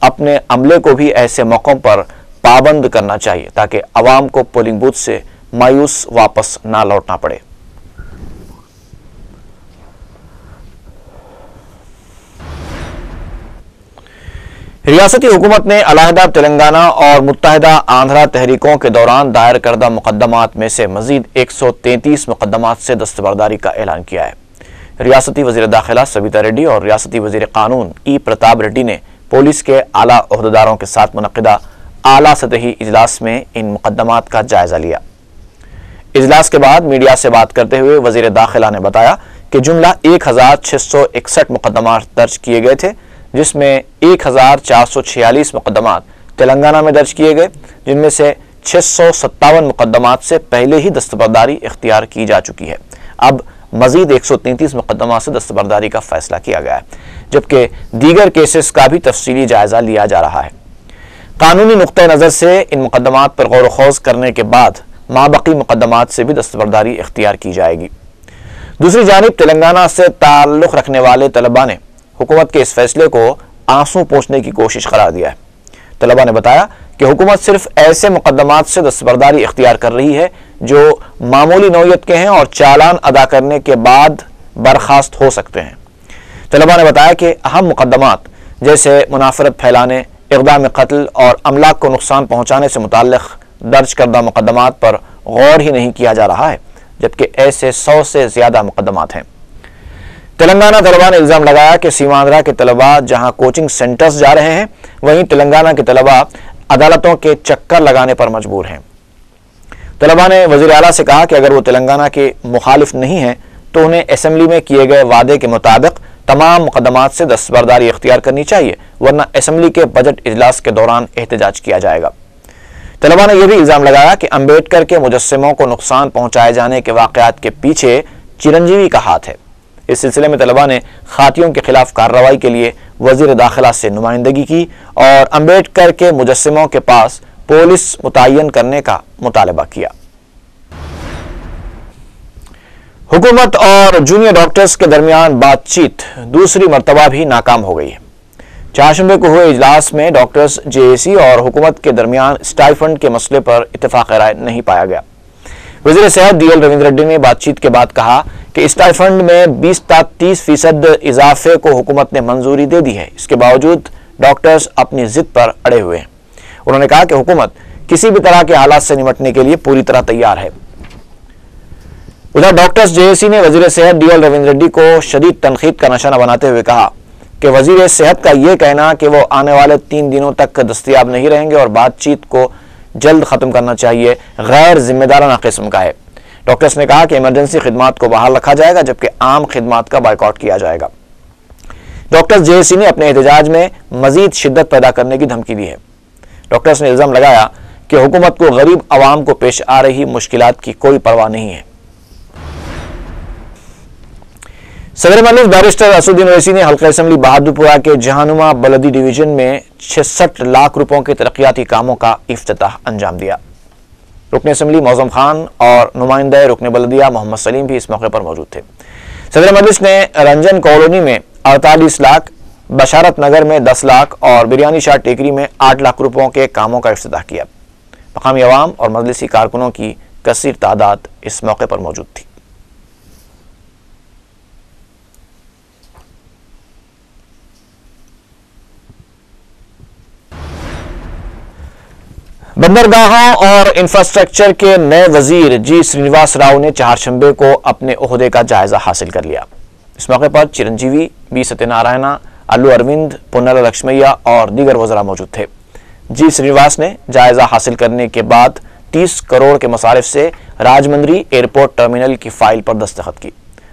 اپنے عملے کو بھی ایسے موقعوں پر پابند کرنا چاہیے تاکہ عوام کو پولنگ بوتھ سے مایوس واپس نہ لوٹنا پڑے۔ ریاستی حکومت نے علیحدہ تلنگانہ اور متحدہ آندھرا تحریکوں کے دوران دائر کردہ مقدمات میں سے مزید 133 مقدمات سے دستبرداری کا اعلان کیا ہے۔ ریاستی وزیر داخلہ سبیتا ریڈی اور ریاستی وزیر قانون ای پرتاپ ریڈی نے پولیس کے اعلیٰ عہدیداروں کے ساتھ منعقدہ اعلیٰ سطحی اجلاس میں ان مقدمات کا جائزہ لیا۔ اجلاس کے بعد میڈیا سے بات کرتے ہوئے وزیر داخلہ نے بتایا کہ جملہ 1661 مقدمات درج کیے گئے تھے، جس میں 1446 مقدمات تلنگانہ میں درج کیے گئے، جن میں سے 657 مقدمات سے پہلے ہی دستبرداری اختیار کی جا چکی ہے۔ اب مزید 133 مقدمات سے دستبرداری کا فیصلہ کیا گیا ہے، جبکہ دیگر کیسز کا بھی تفصیلی جائزہ لیا جا رہا ہے۔ قانونی نقطہ نظر سے ان مقدمات پر غور و خوض کرنے کے بعد مابقی مقدمات سے بھی دستبرداری اختیار کی جائے گی۔ دوسری جانب تلنگانہ سے تعلق رکھنے والے طلباء نے حکومت کے اس فیصلے کو آنسو پوچھنے کی کوشش قرار دیا ہے۔ طلباء نے بتایا کہ حکومت صرف ایسے مقدمات سے دستبرداری اختیار کر رہی ہے جو معمولی نوعیت کے ہیں اور چالان ادا کرنے کے بعد برخاست ہو سکتے ہیں۔ طلباء نے بتایا کہ اہم مقدمات جیسے منافرت پھیلانے، اقدام قتل اور املاک کو نقصان پہنچانے سے متعلق درج کردہ مقدمات پر غور ہی نہیں کیا جا رہا ہے، جبکہ ایسے 100 سے زیادہ مقدمات ہیں۔ تلنگانہ طلباء نے الزام لگایا کہ سیماندرا کے طلباء جہاں کوچنگ سینٹرز جا رہے ہیں، وہیں تلنگانہ کے طلباء عدالتوں کے چکر لگانے پر مجبور ہیں۔ طلباء نے وزیر اعلیٰ سے کہا کہ اگر وہ تلنگانہ کے مخالف نہیں ہیں تو انہیں اسمبلی میں کیے گئے وعدے کے مطابق تمام مقدمات سے دستبرداری اختیار کرنی چاہیے، ورنہ اسمبلی کے بجٹ اجلاس کے دوران احتجاج کیا جائے گا۔ طلباء نے یہ بھی الزام لگایا کہ امبیڈکر کے مجسموں کو نقصان پہنچائے جانے کے واقعات کے پیچھے چرنجیوی کا ہاتھ ہے۔ اس سلسلے میں طلباء نے خاطیوں کے خلاف کارروائی کے لیے وزیر داخلہ سے نمائندگی کی اور امبیڈکر کے مجسموں کے پاس پولیس متعین کرنے کا مطالبہ کیا۔ حکومت اور جونیئر ڈاکٹرز کے درمیان بات چیت دوسری مرتبہ بھی ناکام ہو گئی ہے۔ چہارشنبے کو ہوئے اجلاس میں ڈاکٹرز جے اے سی اور حکومت کے درمیان اسٹائفنڈ کے مسئلے پر اتفاق رائے نہیں پایا گیا۔ وزیر صحت ڈی ایل رویندر ریڈی نے بات چیت کے بعد کہا کہ اسٹائفنڈ میں 20 تا 30% اضافے کو حکومت نے منظوری دے دی ہے، اس کے باوجود ڈاکٹرز اپنی ضد پر اڑے ہوئے ہیں۔ انہوں نے کہا کہ حکومت کسی بھی طرح کے حالات سے نمٹنے کے لیے پوری طرح تیار ہے۔ ادھر ڈاکٹرز جے اے سی نے وزیر صحت ڈی ایل رویندر ریڈی کو شدید تنقید کا نشانہ بناتے ہوئے کہا کہ وزیر صحت کا یہ کہنا کہ وہ آنے والے 3 دنوں تک دستیاب نہیں رہیں گے اور بات چیت کو جلد ختم کرنا چاہیے، غیر ذمہ دارانہ قسم کا ہے۔ ڈاکٹرز نے کہا کہ ایمرجنسی خدمات کو بحال رکھا جائے گا جبکہ عام خدمات کا بائیکاٹ کیا جائے گا۔ ڈاکٹرز جے اے سی نے اپنے احتجاج میں مزید شدت پیدا کرنے کی دھمکی دی ہے۔ ڈاکٹرز نے الزام لگایا کہ حکومت کو غریب عوام کو پیش آ رہی مشکلات کی کوئی پرواہ نہیں ہے۔ صدر مجلس بیرسٹر اسدالدین اویسی نے حلقہ اسمبلی بہادرپورہ کے جہانما بلدی ڈویژن میں 66 لاکھ روپوں کے ترقیاتی کاموں کا افتتاح انجام دیا۔ رکن اسمبلی معظم خان اور نمائندہ رکن بلدیہ محمد سلیم بھی اس موقع پر موجود تھے۔ صدر مجلس نے رنجن کالونی میں 48 لاکھ، بشارت نگر میں 10 لاکھ اور بریانی شاہ ٹیکری میں 8 لاکھ روپوں کے کاموں کا افتتاح کیا۔ مقامی عوام اور مجلسی کارکنوں کی کثیر تعداد اس موقع پر موجود تھی۔ بندرگاہوں اور انفراسٹرکچر کے نئے وزیر جی سرینواس راؤ نے چہارشنبے کو اپنے عہدے کا جائزہ حاصل کر لیا۔ اس موقع پر چرنجیوی، بی ستیہ نارائنا، الو اروند، پونالا لکشمیا اور دیگر وزراء موجود تھے۔ جی سرینواس نے جائزہ حاصل کرنے کے بعد 30 کروڑ کے مصارف سے راجمندری ایئرپورٹ ٹرمینل کی فائل پر دستخط کی۔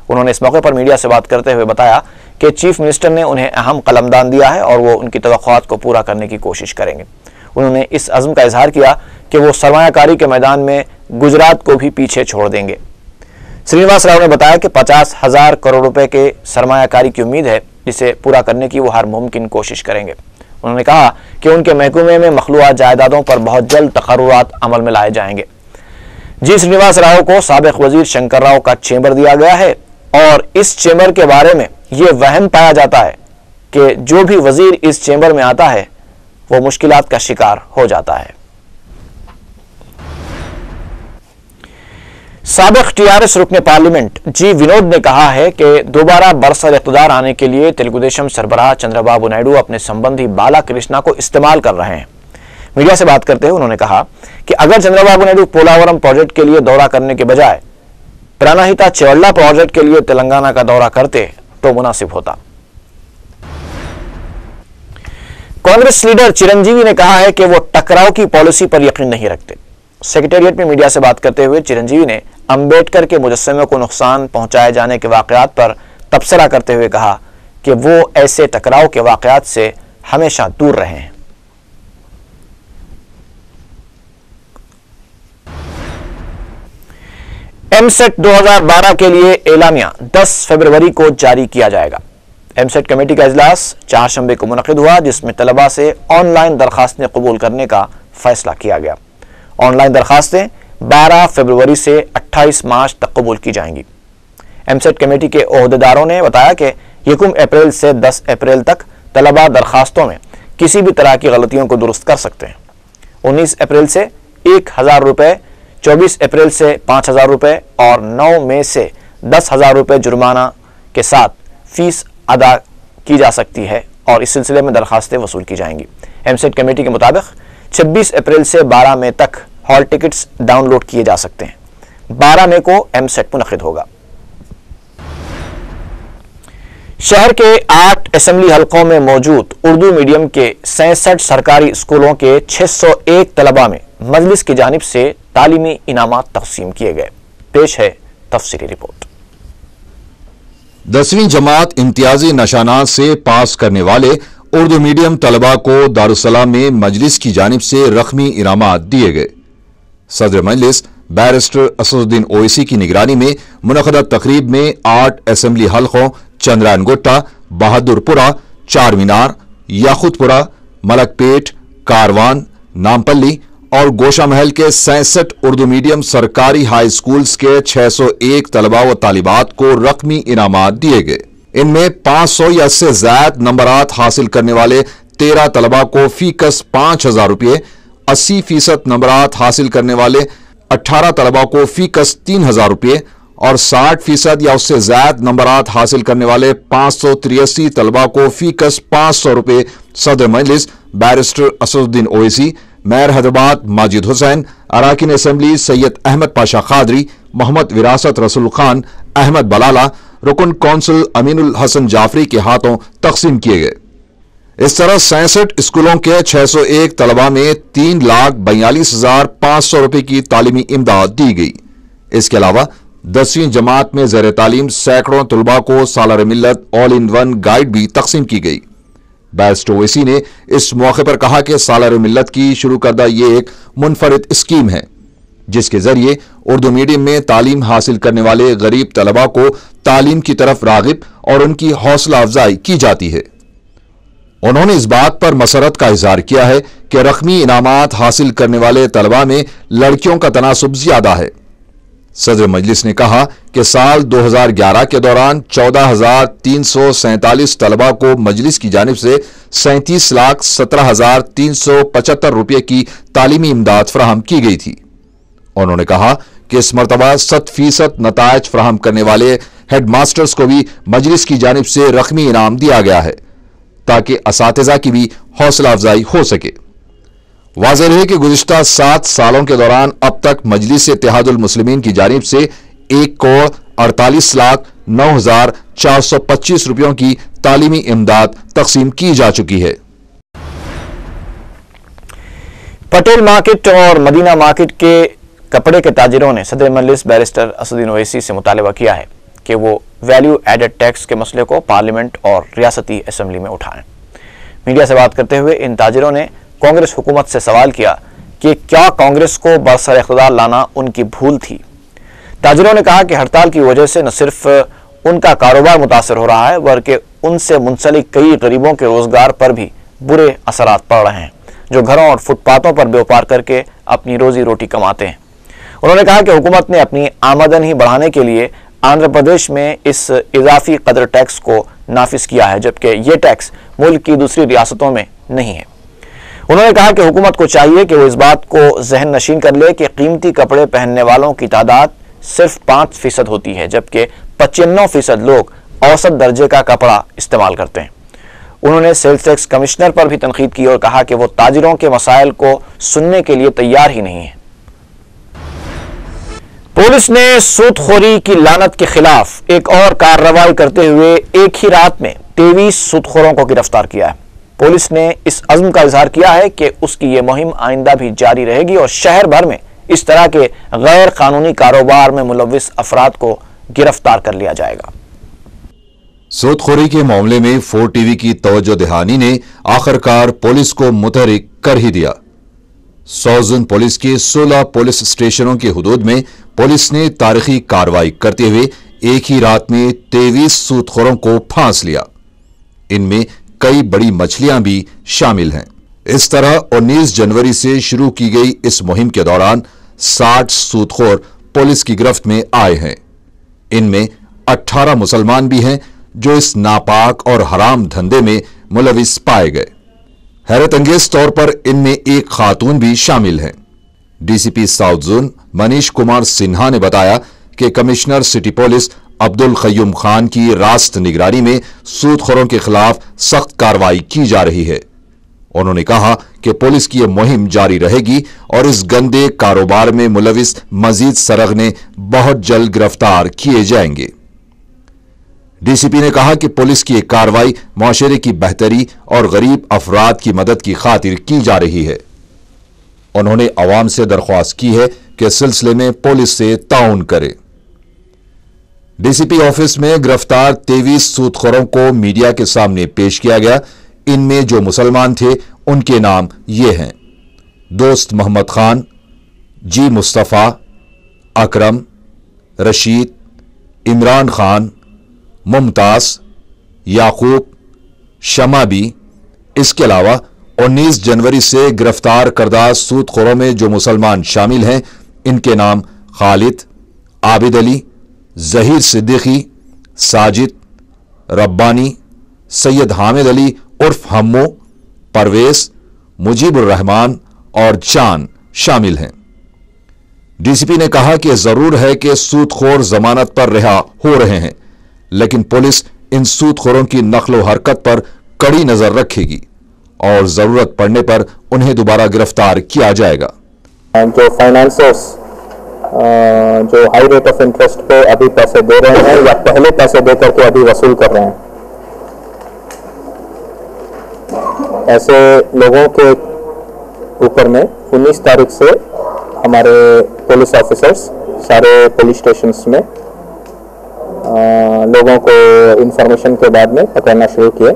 انہوں نے اس موقع پر میڈیا سے بات کرتے ہوئے بتایا کہ چیف منسٹر نے انہیں اہم قلمدان دیا ہے اور وہ ان کی توقعات کو پورا کرنے کی کوشش کریں گے۔ انہوں نے اس عزم کا اظہار کیا کہ وہ سرمایہ کاری کے میدان میں گجرات کو بھی پیچھے چھوڑ دیں گے۔ سرینواس راؤ نے بتایا کہ 50,000 کروڑ روپے کے سرمایہ کاری کی امید ہے، جسے پورا کرنے کی وہ ہر ممکن کوشش کریں گے۔ انہوں نے کہا کہ ان کے محکمے میں مخلوعہ جائیدادوں پر بہت جلد تقررات عمل میں لائے جائیں گے۔ جی سرینواس راؤ کو سابق وزیر شنکر راؤ کا چیمبر دیا گیا ہے اور اس چیمبر کے بارے میں یہ وہم پایا جاتا ہے کہ جو بھی وزیر اس چیمبر میں آتا ہے وہ مشکلات کا شکار ہو جاتا ہے۔ سابق TRS رکن پارلیمنٹ جی ونود نے کہا ہے کہ دوبارہ برسر اقتدار آنے کے لیے تلگو دیشم سربراہ چندرا بابو نائیڈو اپنے سمبندھی بالا کرشنا کو استعمال کر رہے ہیں۔ میڈیا سے بات کرتے ہوئے انہوں نے کہا کہ اگر چندرا بابو نائیڈو پولاورم پروجیکٹ کے لیے دورہ کرنے کے بجائے پرانہیتا چیولہ پروجیکٹ کے لیے تلنگانہ کا دورہ کرتے تو مناسب ہوتا۔ کانگریس لیڈر چرنجیوی نے کہا ہے کہ وہ ٹکراؤ کی پالیسی پر یقین نہیں رکھتے۔ سیکریٹریٹ میں میڈیا سے بات کرتے ہوئے چرنجیوی نے امبیڈکر کے مجسمے کو نقصان پہنچائے جانے کے واقعات پر تبصرہ کرتے ہوئے کہا کہ وہ ایسے ٹکراؤ کے واقعات سے ہمیشہ دور رہے ہیں۔ ایم سیٹ 2012 کے لیے اعلامیہ 10 فروری کو جاری کیا جائے گا۔ ایم سیٹ کمیٹی کا اجلاس چہارشنبے کو منعقد ہوا، جس میں طلباء سے آن لائن درخواستیں قبول کرنے کا فیصلہ کیا گیا۔ آن لائن درخواستیں 12 فروری سے 28 مارچ تک قبول کی جائیں گی۔ ایم سیٹ کمیٹی کے عہدیداروں نے بتایا کہ 1 اپریل سے 10 اپریل تک طلباء درخواستوں میں کسی بھی طرح کی غلطیوں کو درست کر سکتے ہیں۔ 19 اپریل سے 1000 روپے، 24 اپریل سے 5000 روپے اور 9 مئی سے 10,000 روپے جرمانہ کے ساتھ فیس ادا کی جا سکتی ہے اور اس سلسلے میں درخواستیں وصول کی جائیں گی۔ ایم سیٹ کمیٹی کے مطابق 26 اپریل سے 12 مئی تک ہال ٹکٹس ڈاؤن لوڈ کیے جا سکتے ہیں۔ 12 مئی کو ایم سیٹ منعقد ہوگا۔ شہر کے 8 اسمبلی حلقوں میں موجود اردو میڈیم کے 66 سرکاری اسکولوں کے 601 طلباء میں مجلس کی جانب سے تعلیمی انعامات تقسیم کیے گئے۔ پیش ہے تفصیلی رپورٹ۔ 10ویں جماعت امتیازی نشانات سے پاس کرنے والے اردو میڈیم طلباء کو دارالسلام میں مجلس کی جانب سے رقمی انعامات دیے گئے۔ صدر مجلس بیرسٹر اسد الدین اویسی کی نگرانی میں منعقدہ تقریب میں 8 اسمبلی حلقوں چندرائن گٹا، بہادر پورہ، چار مینار، یاقوت پورہ، ملک پیٹ، کاروان، نامپلی اور گوشہ محل کے 66 اردو میڈیم سرکاری ہائی سکولز کے 601 طلباء و طالبات کو رقمی انعامات دیے گئے۔ ان میں 500 یا اس سے زائد نمبرات حاصل کرنے والے 13 طلباء کو فی کس 5000 روپے، 80% نمبرات حاصل کرنے والے 18 طلباء کو فی کس 3000 روپے اور 60% یا اس سے زائد نمبرات حاصل کرنے والے 583 طلباء کو فی کس 500 روپے صدر مجلس بیرسٹر اسد الدین اویسی، میئر حیدرآباد ماجد حسین، اراکین اسمبلی سید احمد پاشا قادری، محمد وراثت رسول خان، احمد بلالہ، رکن کونسل امین الحسن جعفری کے ہاتھوں تقسیم کیے گئے۔ اس طرح 66 اسکولوں کے 601 طلباء میں 3,42,500 روپے کی تعلیمی امداد دی گئی۔ اس کے علاوہ 10ویں جماعت میں زیر تعلیم سینکڑوں طلباء کو سالار ملت آل ان ون گائیڈ بھی تقسیم کی گئی۔ بیرسٹر اویسی نے اس موقع پر کہا کہ سالار ملت کی شروع کردہ یہ ایک منفرد اسکیم ہے جس کے ذریعے اردو میڈیم میں تعلیم حاصل کرنے والے غریب طلباء کو تعلیم کی طرف راغب اور ان کی حوصلہ افزائی کی جاتی ہے۔ انہوں نے اس بات پر مسرت کا اظہار کیا ہے کہ رقمی انعامات حاصل کرنے والے طلباء میں لڑکیوں کا تناسب زیادہ ہے۔ صدر مجلس نے کہا کہ سال 2011 کے دوران 14,347 طلباء کو مجلس کی جانب سے 37,17,375 روپے کی تعلیمی امداد فراہم کی گئی تھی۔ انہوں نے کہا کہ اس مرتبہ 100% نتائج فراہم کرنے والے ہیڈ ماسٹرز کو بھی مجلس کی جانب سے رقمی انعام دیا گیا ہے تاکہ اساتذہ کی بھی حوصلہ افزائی ہو سکے۔ واضح رہے کہ گزشتہ 7 سالوں کے دوران اب تک مجلس اتحاد المسلمین کی جانب سے 1,48,09,425 روپیوں کی تعلیمی امداد تقسیم کی جا چکی ہے۔ پٹیل مارکیٹ اور مدینہ مارکیٹ کے کپڑے کے تاجروں نے صدر مجلس بیرسٹر اسد الدین اویسی سے مطالبہ کیا ہے کہ وہ ویلیو ایڈڈ ٹیکس کے مسئلے کو پارلیمنٹ اور ریاستی اسمبلی میں اٹھائیں۔ میڈیا سے بات کرتے ہوئے ان تاجروں نے کانگریس حکومت سے سوال کیا کہ کیا کانگریس کو برسر اقتدار لانا ان کی بھول تھی۔ تاجروں نے کہا کہ ہڑتال کی وجہ سے نہ صرف ان کا کاروبار متاثر ہو رہا ہے بلکہ ان سے منسلک کئی غریبوں کے روزگار پر بھی برے اثرات پڑ رہے ہیں جو گھروں اور فٹ پاتھوں پر بیوپار کر کے اپنی روزی روٹی کماتے ہیں۔ انہوں نے کہا کہ حکومت نے اپنی آمدن ہی بڑھانے کے لیے آندھرا پردیش میں اس اضافی قدر ٹیکس کو نافذ کیا ہے جبکہ یہ ٹیکس ملک کی دوسری ریاستوں میں نہیں ہے۔ انہوں نے کہا کہ حکومت کو چاہیے کہ وہ اس بات کو ذہن نشین کر لے کہ قیمتی کپڑے پہننے والوں کی تعداد صرف 5% ہوتی ہے، جبکہ 95% لوگ اوسط درجے کا کپڑا استعمال کرتے ہیں۔ انہوں نے سیلز ٹیکس کمشنر پر بھی تنقید کی اور کہا کہ وہ تاجروں کے مسائل کو سننے کے لیے تیار ہی نہیں ہے۔ پولیس نے سود خوری کی لعنت کے خلاف ایک اور کارروائی کرتے ہوئے ایک ہی رات میں 23 سود خوروں کو گرفتار کیا ہے۔ پولیس نے اس عزم کا اظہار کیا ہے کہ اس کی یہ مہم آئندہ بھی جاری رہے گی اور شہر بھر میں اس طرح کے غیر قانونی کاروبار میں ملوث افراد کو گرفتار کر لیا جائے گا۔ سود خوری کے معاملے میں 4 ٹی وی کی توجہ دہانی نے آخرکار پولیس کو متحرک کر ہی دیا۔ سوزن پولیس کے 16 پولیس اسٹیشنوں کی حدود میں پولیس نے تاریخی کارروائی کرتے ہوئے ایک ہی رات میں 23 سود خوروں کو پھانس لیا۔ ان میں کئی بڑی مچھلیاں بھی شامل ہیں۔ اس طرح 19 جنوری سے شروع کی گئی اس مہم کے دوران 60 سود خور پولیس کی گرفت میں آئے ہیں۔ ان میں 18 مسلمان بھی ہیں جو اس ناپاک اور حرام دھندے میں ملوث پائے گئے۔ حیرت انگیز طور پر ان میں ایک خاتون بھی شامل ہیں۔ ڈی سی پی ساؤتھ زون منیش کمار سنہا نے بتایا کہ کمشنر سٹی پولیس عبد القیوم خان کی راست نگرانی میں سود خوروں کے خلاف سخت کارروائی کی جا رہی ہے۔ انہوں نے کہا کہ پولیس کی یہ مہم جاری رہے گی اور اس گندے کاروبار میں ملوث مزید سرغنے بہت جلد گرفتار کیے جائیں گے۔ ڈی سی پی نے کہا کہ پولیس کی ایک کارروائی معاشرے کی بہتری اور غریب افراد کی مدد کی خاطر کی جا رہی ہے۔ انہوں نے عوام سے درخواست کی ہے کہ اس سلسلے میں پولیس سے تعاون کرے۔ ڈی سی پی آفس میں گرفتار 23 سود خوروں کو میڈیا کے سامنے پیش کیا گیا۔ ان میں جو مسلمان تھے ان کے نام یہ ہیں: دوست محمد خان، جی مصطفیٰ، اکرم، رشید، عمران خان، ممتاز، یعقوب، شمابی۔ اس کے علاوہ 19 جنوری سے گرفتار کردہ سود خوروں میں جو مسلمان شامل ہیں ان کے نام خالد، عابد علی، ظہیر صدیقی، ساجد، ربانی، سید حامد علی عرف ہمو، پرویز، مجیب الرحمان اور جان شامل ہیں۔ ڈی سی پی نے کہا کہ ضرور ہے کہ سود خور ضمانت پر رہا ہو رہے ہیں، لیکن پولیس ان سود خوروں کی نقل و حرکت پر کڑی نظر رکھے گی اور ضرورت پڑنے پر انہیں دوبارہ گرفتار کیا جائے گا۔ جو فائنانسرز جو ہائی ریٹ آف انٹرسٹ پہ ابھی پیسے دے رہے ہیں یا پہلے پیسے دے کر کے ابھی وصول کر رہے ہیں، ایسے لوگوں کے اوپر میں 19 تاریخ سے ہمارے پولیس آفیسرز سارے پولیس اسٹیشنز میں لوگوں کو انفارمیشن کے بعد میں پکڑنا شروع کیے۔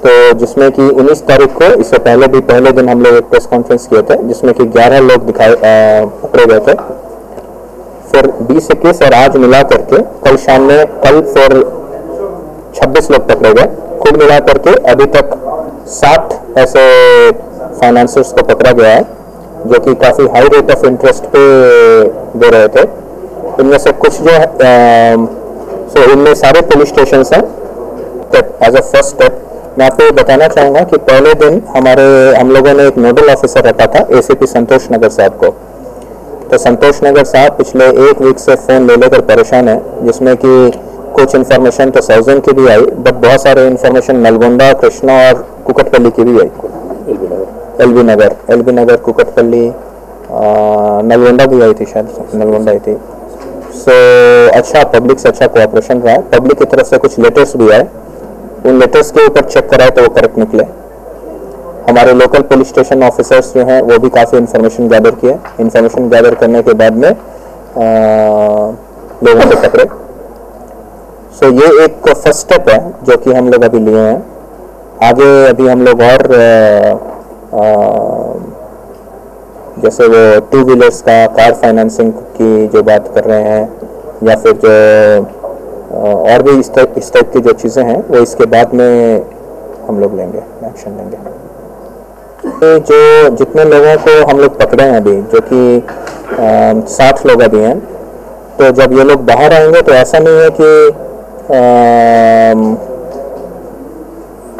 تو جس میں کہ 19 تاریخ کو اس سے پہلے بھی پہلے دن ہم لوگ ایک پریس کانفرنس کیے تھے جس میں کہ 11 لوگ پکڑے گئے تھے۔ پھر 20 21 اور آج ملا کر کے کل شام میں پھر 26 لوگ پکڑے گئے۔ کل ملا کر کے ابھی تک 60 ایسے فائنانسرز کو پکڑا گیا ہے جو کہ کافی ہائی ریٹ آف انٹرسٹ پہ دے رہے تھے۔ ان میں سے کچھ جو ان میں سارے پولیس اسٹیشنز ہیں۔ ایز اے فرسٹ اسٹیپ میں آپ کو بتانا چاہوں گا کہ پہلے دن ہم لوگوں نے ایک نوڈل آفیسر رکھا تھا اے سی پی سنتوش نگر صاحب کو۔ تو سنتوش نگر صاحب پچھلے ایک ویک سے فون لے کر پریشان ہیں، جس میں کہ کچھ انفارمیشن تو ساؤزن کی بھی آئی بٹ بہت سارے انفارمیشن نلگونڈا، کرشنا اور کوکٹ پلی کی بھی آئی۔ ایل بی نگر، کوکٹ پلی، نلگونڈا بھی آئی تھی، شاید نلگونڈا آئی تھی۔ سو اچھا پبلک سے اچھا کوآپریشن رہا ہے۔ پبلک کی طرف سے کچھ لیٹرز بھی آئے، ان لیٹرز کے اوپر چیک کرائے تو وہ کریکٹ نکلے۔ ہمارے لوکل پولیس اسٹیشن آفیسرز جو ہیں وہ بھی کافی انفارمیشن گیدر کیے۔ انفارمیشن گیدر کرنے کے بعد میں لوگوں کو پکڑے۔ سو یہ ایک فرسٹ اسٹیپ ہے جو کہ ہم لوگ ابھی لیے ہیں۔ آگے ابھی ہم لوگ اور جیسے وہ 2 ویلرز کا کار فائنانسنگ کی جو بات کر رہے ہیں یا پھر جو اور بھی اس ٹائپ کی جو چیزیں ہیں وہ اس کے بعد میں ہم لوگ لیں گے، ایکشن لیں گے۔ جو جتنے لوگوں کو ہم لوگ پکڑے ہیں ابھی جو کہ 60 لوگ ابھی ہیں، تو جب یہ لوگ باہر آئیں گے تو ایسا نہیں ہے کہ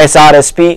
SRSP,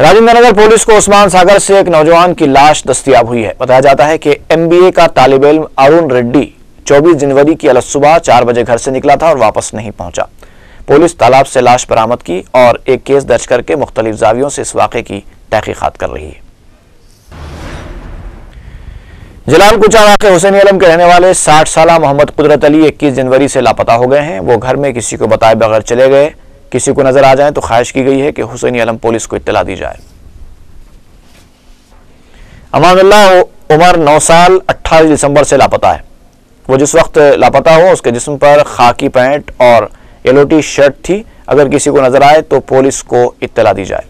راجندر نگر پولیس کو عثمان ساگر سے ایک نوجوان کی لاش دستیاب ہوئی ہے۔ بتایا جاتا ہے کہ MBA کا طالب علم ارون ریڈی 24 جنوری کی الصبح 4 بجے گھر سے نکلا تھا اور واپس نہیں پہنچا۔ پولیس تالاب سے لاش برآمد کی اور ایک کیس درج کر کے مختلف زاویوں سے اس واقعے کی تحقیقات کر رہی ہے۔ جلال کوچہ واقع حسینی علم کے رہنے والے 60 سالہ محمد قدرت علی 21 جنوری سے لاپتہ ہو گئے ہیں۔ وہ گھر میں کسی کو بتائے بغیر چلے گئے۔ کسی کو نظر آ جائیں تو خواہش کی گئی ہے کہ حسینی علم پولیس کو اطلاع دی جائے۔ امان اللہ عمر 9 سال 28 دسمبر سے لاپتہ ہے۔ وہ جس وقت لاپتہ ہو اس کے جسم پر خاکی پینٹ اور یلوٹی شرٹ تھی۔ اگر کسی کو نظر آئے تو پولیس کو اطلاع دی جائے۔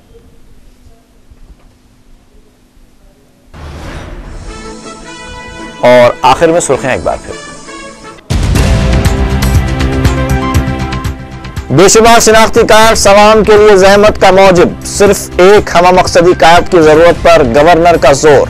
اور آخر میں سرخیاں ایک بار پھر۔ بے شمار شناختی کارڈ عوام کے لیے زحمت کا موجب، صرف ایک ہمہ مقصدی کارڈ کی ضرورت پر گورنر کا زور۔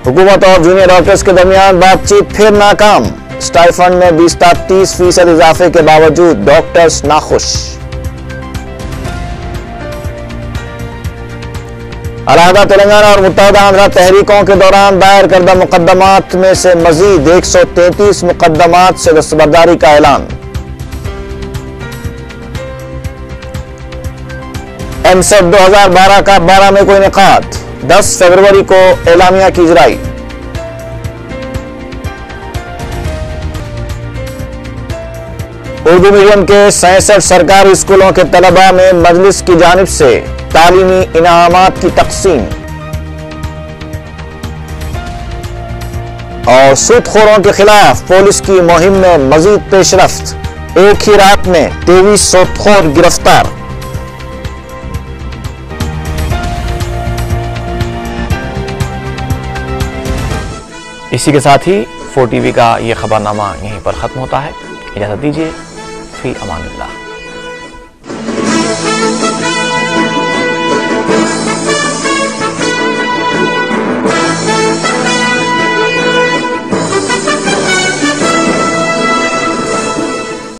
حکومت اور جونیئر ڈاکٹرز کے درمیان بات چیت پھر ناکام۔ اسٹائفنڈ میں 20 تا 30% اضافے کے باوجود ڈاکٹرز ناخوش۔ علیحدہ تلنگانہ اور متحدہ آندھرا تحریکوں کے دوران دائر کردہ مقدمات میں سے مزید 133 مقدمات سے دستبرداری کا اعلان۔ MCET 2012 کا 12 میں کوئی انعقاد، 10 فروری کو اعلامیہ کی اجرائی۔ اردو میڈیم کے 66 سرکاری اسکولوں کے طلباء میں مجلس کی جانب سے تعلیمی انعامات کی تقسیم۔ اور سود خوروں کے خلاف پولیس کی مہم میں مزید پیش رفت، ایک ہی رات میں 23 سود خور گرفتار۔ اسی کے ساتھ ہی 4 TV کا یہ خبرنامہ یہیں پر ختم ہوتا ہے۔ اجازت دیجیے، فی امان اللہ۔